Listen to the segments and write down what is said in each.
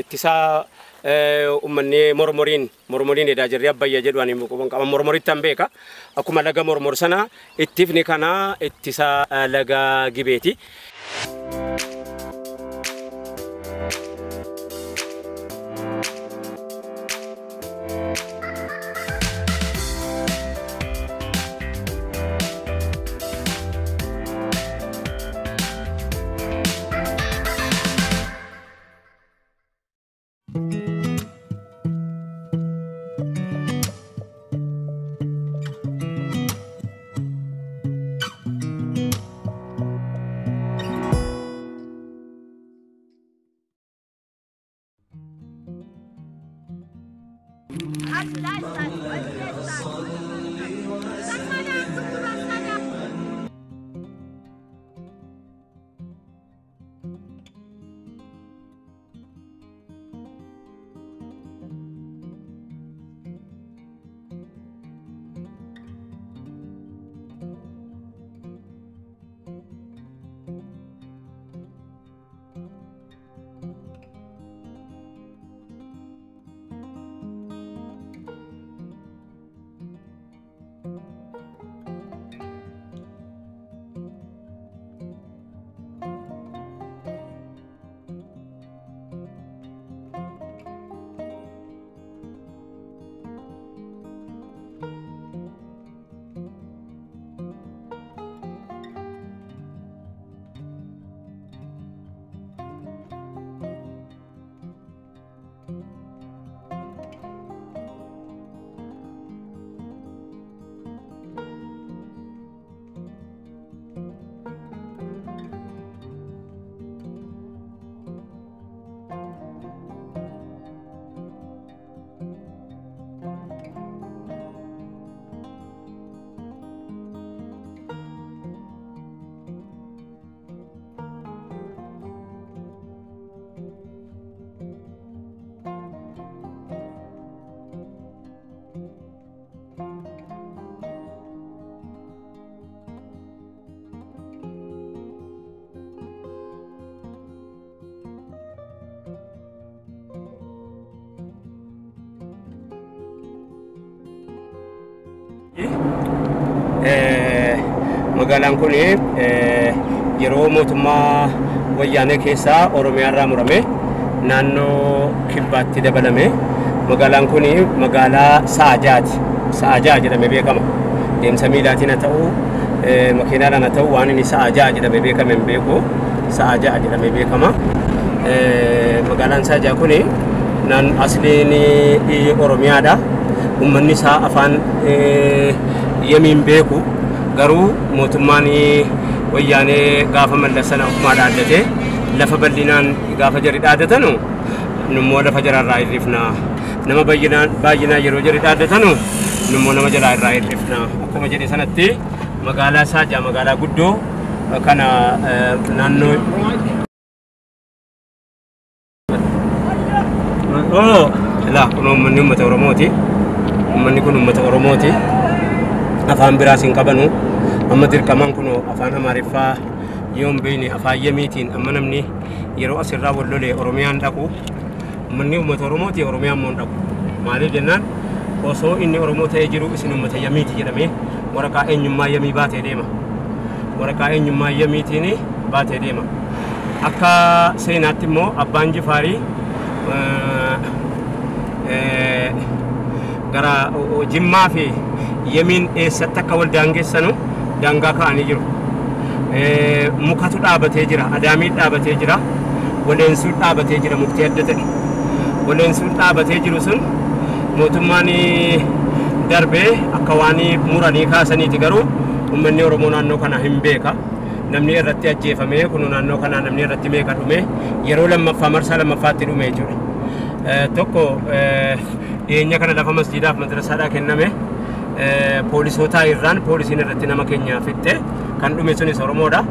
ittisaa ummanni mormoriin edaa jirri abbayya jedhuani qaba mormoritti an beeka akkuma laga mormor sana ittifni kana ittisa laga gibeeti. Magaalaan kun yeroo mootummaa wayyaanee keessaa Oromiyaa irraa murame naannoo kibbaatti dabalame. Magaalaan kun magaalaa Sa'ajaati. Sa'ajaa jedhamee beekama. Deemsa miilaatiin haa ta'u makiinaadhaan haa ta'u waan inni Sa'ajaa jedhamee beekame hin beeku. Sa'ajaa jedhamee beekama. Magaalaan Sa'ajaa kun asliin Oromiyaadha. Uummanni isaa afaan yemiin beeku. Garuu mootummaan wayyaanee gaafa mallasana ukumaa dhaaddate lafa bal'inaan gaafa jarri dhaaddatanu nummoo lafa jararraa hirrifna. Nama baay'inaan yeroo jarri dhaaddatanu nummoo nama jalaa irraa hirrifna. Akkuma jedhe sanatti magaalaa Sa'ajaa magaalaa guddoo kana naannoo kun uummanni uummata Oromooti. Uummanni kun uummata Oromooti. Afaan biraas hin qabanu. Amma dirqamaan kun afaan Amaariffaa yoon beekne afaan Yemiitiin amma namni yeroo asirraa wal lolee Oromiyaan dhaqu uummanni uummata Oromooti Oromiyaan moo dhaqu. Maaliif jennaan osoo inni Oromoo ta'ee jiru isin uummata Yemiiti jedhamee waraqaa eenyummaa Yemii baatee deema. Waraqaa eenyummaa Yemiitiin baatee deema. Akka seenaatti immoo abbaan Jifaarii gara Jimmaa fi Yemiin eessatti akka wal daangeessanu daangaa ka'anii jiru. Mukatu dhaabatee jira, adaamiin dhaabatee jira, waleensuun dhaabatee jira muktii adda ta'e. Waleensuun dhaabatee jiru sun mootummaan darbee akka waan muranii kaasaniiti garuu uummanni Oromoo naannoo kana hin beeka. Namni irratti ajjeefame kun naannoo kana namni irratti meeqa dhume yeroo lammaffaa marsaa lammaffaatti dhume jechuudha. Tokko dhiyeenya kana lafa masjiidaaf madrasaadhaa kenname. Poolisootaa irraan poolisiin irratti nama keenya fitte kan dhume sunis Oromoodha.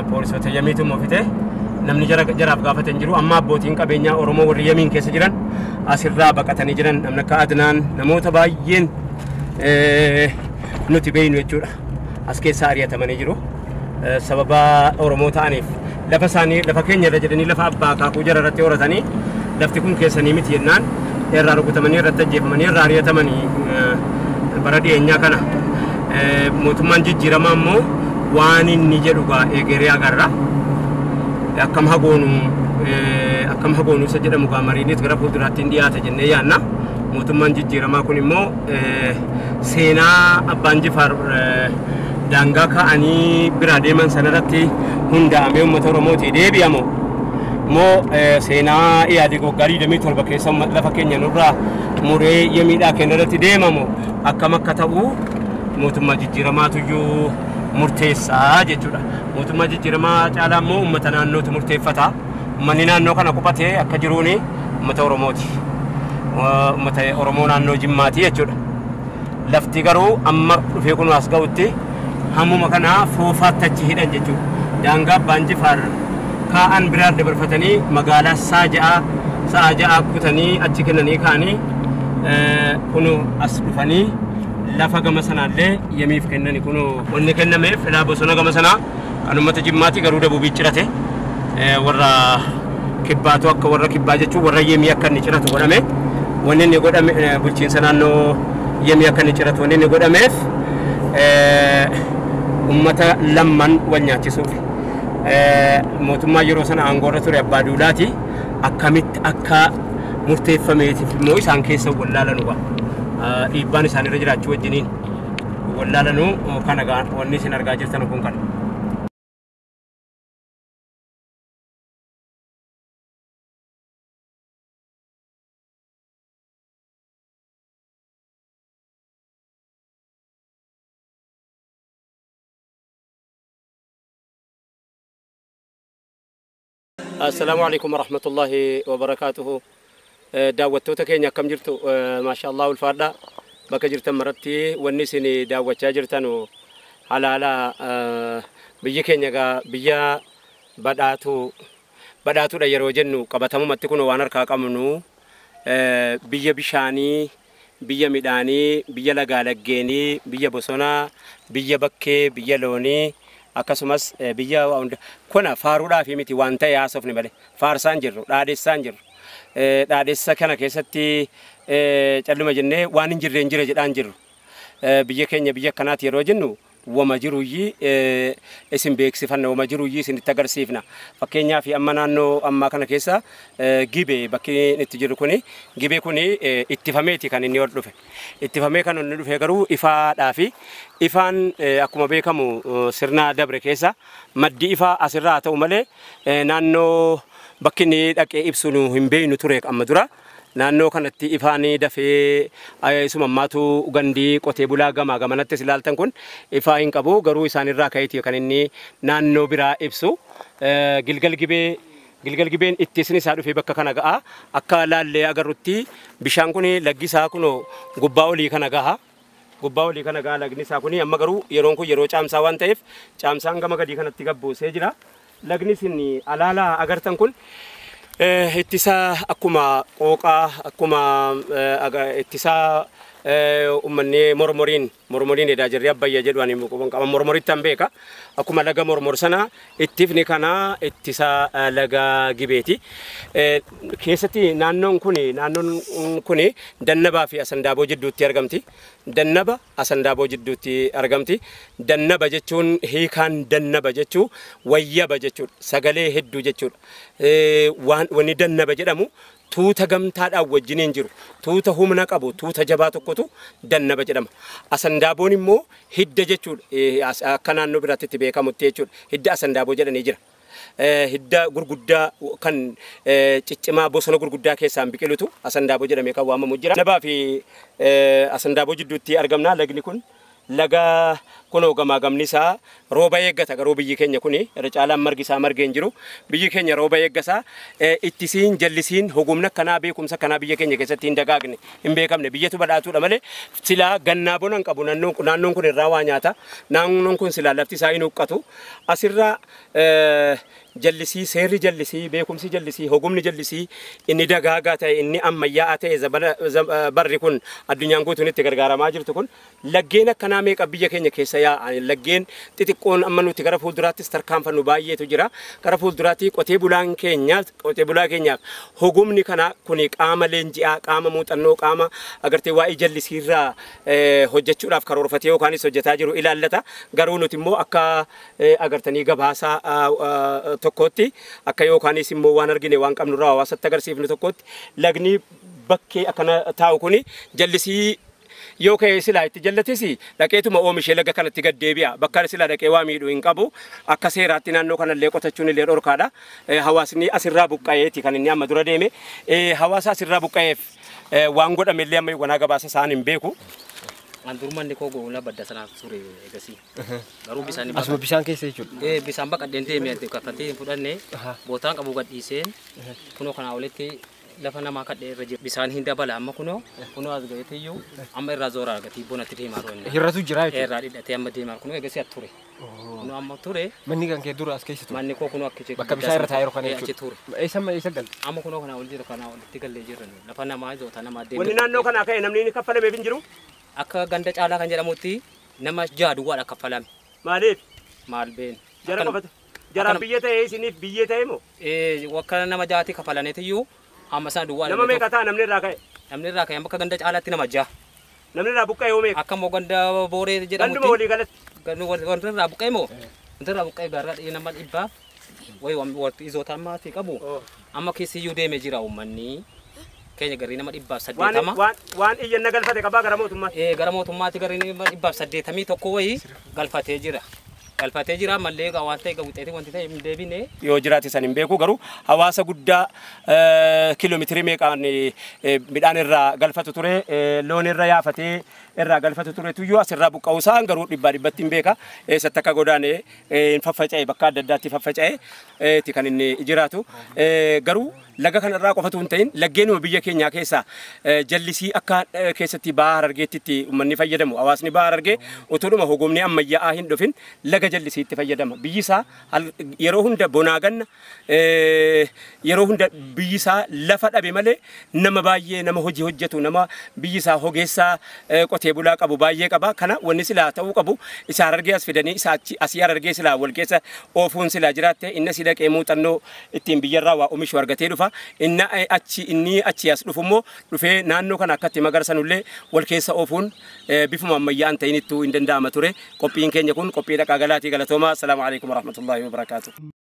Poolisoota Yemiitu immoo fite namni jaraaf gaafatan jiru. Amma abbootiin qabeenyaa Oromoo warri Yemiin keessa jiran asirraa baqatanii jiran namni akka Adnaan namoota baay'een nuti beeynu jechuudha. As keessaa ari'atamanii jiru. Sababa Oromoo ta'aniif lafa isaanii lafa keenya irra jedhanii lafa abbaa kaakuu jara irratti horatanii lafti kun keessanii miti jennaan irraa rukutamanii irratti ajjeefamanii irraa ari'atamanii bara dhiyeenyaa kana mootummaan jijjiiramaa immoo waan inni jedhu gaa egeree agarra akkam hagoonu isa jedhamu gaa mariinis gara fuulduraatti hin dhiyaate jennee yaanna mootummaan jijjiiramaa kun immoo seenaa abbaan Jifaar daangaa ka'anii biraa deeman sanarratti hundaa'amee uummata Oromootii deebi'amu moo seenaa yaadii goggarii 27 keessa lafa keenya nurraa muree yemiidhaa kennarratti deemamu akkam akka ta'u mootummaa jijjiiramaatu iyyuu murteessaa jechuudha. Mootummaa jijjiiramaa caalaa immoo uummata naannootu murteeffata. Uummanni naannoo kana qubatee akka jiruuni uummata Oromooti. Uummata Oromoo naannoo Jimmaati jechuudha. Lafti garuu amma dhufee kun as ga'utti hammuma kana foofaatti achi hidhan jechuudha. Daangaa abbaan Jifaar kaa'an biraa dabarfatanii magaalaa sa'a ja'a kutanii achi kennanii kaanii kunu as dhufanii lafa gama sanaallee yemiif kennani kunu wanni kennameef filaa bosona gama sanaa kan uummata Jimmaati garuu dabuubii cirate warra kibbaatu akka warra kibbaa jechuun warra yemii akka inni ciratu godhame wanni inni godhame bulchiinsa naannoo yemii akka inni ciratu wanni inni godhameef uummata lamman wal nyaachisuuf mootummaa yeroo sana aangoorra ture abbaa duulaati akkamitti akka murteeffameetiif immoo isaan keessa wallaalanuu dhiibbaan isaan irra jiraachuu wajjiniin wallaalanuu kana wanni isin argaa jirtan kun kana. السلام عليكم ورحمة الله وبركاته. daawwattoota keenya akkam jirtu maashaallah ulfaadha bakka jirtan maratti wanni isin daawwachaa jirtan halaala biyya keenya gaa biyya badhaatuudha yeroo jennu qabatamumatti kun waan harkaa qabnu biyya bishaanii biyya midhaanii biyya lagaa laggeenii biyya bosonaa biyya bakkee biyya loonii akkasumas biyya kuna faaruudhaaf miti waan ta'e haasofne malee faarsaan jirru dhaadheessaan jirru dhaadheessa kana keessatti calluma jennee waan hin jirreen jire jedhaan jirru biyya keenya biyya kanaati yeroo jennu wama jiruyyii isin beeksifanna wama jiruyyii isin itti agarsiifna fakkeenyaaf amma naannoo ammaa kana keessa gibee bakki itti jiru kuni gibee kuni ittifameeti kan inni ol dhufe ittifamee kan inni dhufe garuu ifaadhaa fi ifaan akkuma beekamu sirna dabre keessa maddi ifaa asirraa ta'u malee naannoo bakki inni dhaqee ibsuun hin beeynu ture amma dura naannoo kanatti ifaanii dafee sumammaatu gandii qotee bulaa gamanatti ilaaltan kun ifaa hin qabu garuu isaanirraa ka'eeti kan inni naannoo biraa ibsu gilgal gibeen ittisni isaa dhufee bakka kana ga'a akka laallee agarrutti bishaan kun laggi isaa kun gubbaa olii kana ga'a lagni isaa kun amma garuu yeroon kun yeroo caamsaa waan ta'eef caamsaan gama gadii kanatti gabbuusee jira lagni isin alaala agartan kun ittisa akkuma qooqaa akkuma ittisa ummanni mormoriin edaa jirri abbayya jedhuani mormoritti an beeka akkuma laga mormor sana ittifni kana ittisa laga gibeeti keessatti naannoon kun dannabaa fi asandaaboo jidduutti argamti dannaba asandaaboo jidduutti argamti dannaba jechuun hiikaan dannaba jechuu wayyaba jechuudha sagalee hedduu jechuudha wanni dannaba jedhamu tuuta gamtaadhaan wajjiniin jiru tuuta humna qabu tuuta jabaa tokkotu dannaba jedhama asandaaboon immoo hidda jechuudha akka naannoo biraatti beekamutti jechuudha hidda asandaaboo jedhanii jira hidda gurguddaa kan ciccimaa bosona gurguddaa keessaan biqilutu asandaaboo jedhamee kan waamamu jira dannabaa fi asandaaboo jidduutti argamna lagni kun laga kuno gamni isaa rooba eeggata garuu biyyi keenya kuni irra caalaan margi isaa margeen jiru biyyi keenya rooba eeggasa ittisiin jallisiin hogumna kanaa beekumsa kanaa biyya keenya keessatti hin dagaagne hin beekamne biyyatu badhaatuudha malee silaa gannaa bonan qabu naannoon kun irraa waa nyaata naannoon kun silaa lafti isaa hin huqqatu asirraa jallisii seerri jallisii beekumsi jallisii hogumni jallisii inni dagaagaa ta'e inni ammayyaa ta'e barri kun addunyaan guutuun itti gargaaramaa jirtu kun laggeen akkanaa meeqa biyya keenya keessa yaa'an laggeen xixiqqoon amma nuti gara fuulduraattis tarkaanfannu baay'eetu jira. Gara fuulduraatti qotee bulaa keenyaaf hogumni kana kuni qaama leenji'aa, qaama muuxannoo, qaama agartee waa'ee jallisiirraa hojjechuudhaaf karoorfatee yookaanis hojjetaa jiru ilaallata. Garuu nuti immoo akka agartanii gabaasaa tokkotti akka yookaanis immoo waan argine waan qabnurraa hawaasatti agarsiifnu tokkotti lagni bakkee akkana taa'u kuni jallisii yoo ka'ee silaa itti jallatisi dhaqeetuma oomishee laga kanatti gad deebi'a. Bakka silaa dhaqee waa miidhu hin qabu. Akka seeraatti naannoo kanallee qotachuun illee dhorkaadha. Hawaasni asirraa buqqa'eeti kan inni amma dura deeme. Hawaasa asirraa buqqa'eef waan godhame illee amma wanaa gabaasa isaan hin beeku. Anturmanni koo goona badda sanaaf ture egasii. Garuu bisaan asuma bishaan keessa jechuudha. Bisaan baqadheen deemee kaffatee fudhannee bootaan qabu gadhiiseen kunoo kanaa olitti lafa namaa kadhee irra jira. Bisaan hin dabala amma kunoo as gaheetiyyuu amma irraa zoora argatii bonatti deemaa roonne. Hirratu jira jechuudha. Irraa dhidhatee amma deemaa kunoo egasii at ture. Kunoo amma ture. Manni kan kee dura as keessa ture. Manni koo kunoo akka jechuudha. Bakka bishaan irra taa'ee kana jechuudha. Eessa galte? Amma kunoo kanaa ol jira kanaa olitti gallee jirra. Lafa namaa zoota namaa deemee. Wanni naannoo kanaa ka'e namni inni kaffalameef hin jiru? Akka ganda caalaa kan jedhamutti nama jaaduwaadha kaffalame. Maaliif? Maal been? Jara qofatu. Jara biyya ta'ee isiniif biyya ta'e moo? Wakka nama jaati kaffalaneetiyyuu amma sana duwwaadha. Nama meeqa ta'a namni irraa ka'e? Namni irraa ka'e bakka ganda caalaatti nama jaha. Namni irraa buqqa'e yoo meeqa? Akka moo ganda booree jedhamutti. Ganduma walii galatti. Wanti irraa buqqa'e moo? Wanti irraa buqqa'e gaarraa nama dhibbaaf wanti izoota ammaati qabu. Amma keessiyyuu deemee jira uummanni. Keenya garii nama dhibbaaf 80. Waan iyyanna galfate qabaa gara mootummaatti. Gara mootummaatti garii nama dhibbaaf 81 wayii galfatee jira. Galfatee jira mallee waan ta'e gawwixeeti wanti ta'e hin deebine. Yoo jiraate san hin beeku garuu hawaasa guddaa kiiloomeetirii meeqaan midhaan irraa galfatu ture, loon irra yaafatee irraa galfatu ture tuyyuu asirraa buqqa'uusaan garuu dhibbatti hin beeka. Eessatti akka godaanee faffaca'e bakka adda addaatti faffaca'e kan inni jiraatu. Garuu laga kanarraa qofatu hin ta'in laggeenuma biyya keenyaa keessaa jallisii akka keessatti baha Harargeetti uummanni fayyadamu. Hawaasni baha Harargee utuudhuma hogomni ammayyaa'aa hin dhufin laga jallisiitti fayyadama. Biyyi isaa yeroo hunda bonaa ganna yeroo hunda biyyi isaa lafa dhabe malee nama baay'ee nama hojii hojjetu nama biyyi isaa hogeessaa qotee bulaa qabu baay'ee qaba. Kana wanni silaa ta'uu qabu isa Harargee as fidanii isa asii Harargee silaa wal keessa oofuun silaa jiraatte inni si dhaqee muuxannoo ittiin biyyarraa waa oomishu argatee dhufa. Inni achi as dhufummoo dhufee naannoo kana akkatti magarsanullee wal keessa oofuun bifuma ammayyaa'aan ta'inittuu hin danda'ama ture. Qophiin keenya kun qophii dhaqaa galaatii galatoomaa. Assalaamu alaikum warahmatullahi wabarakatuh.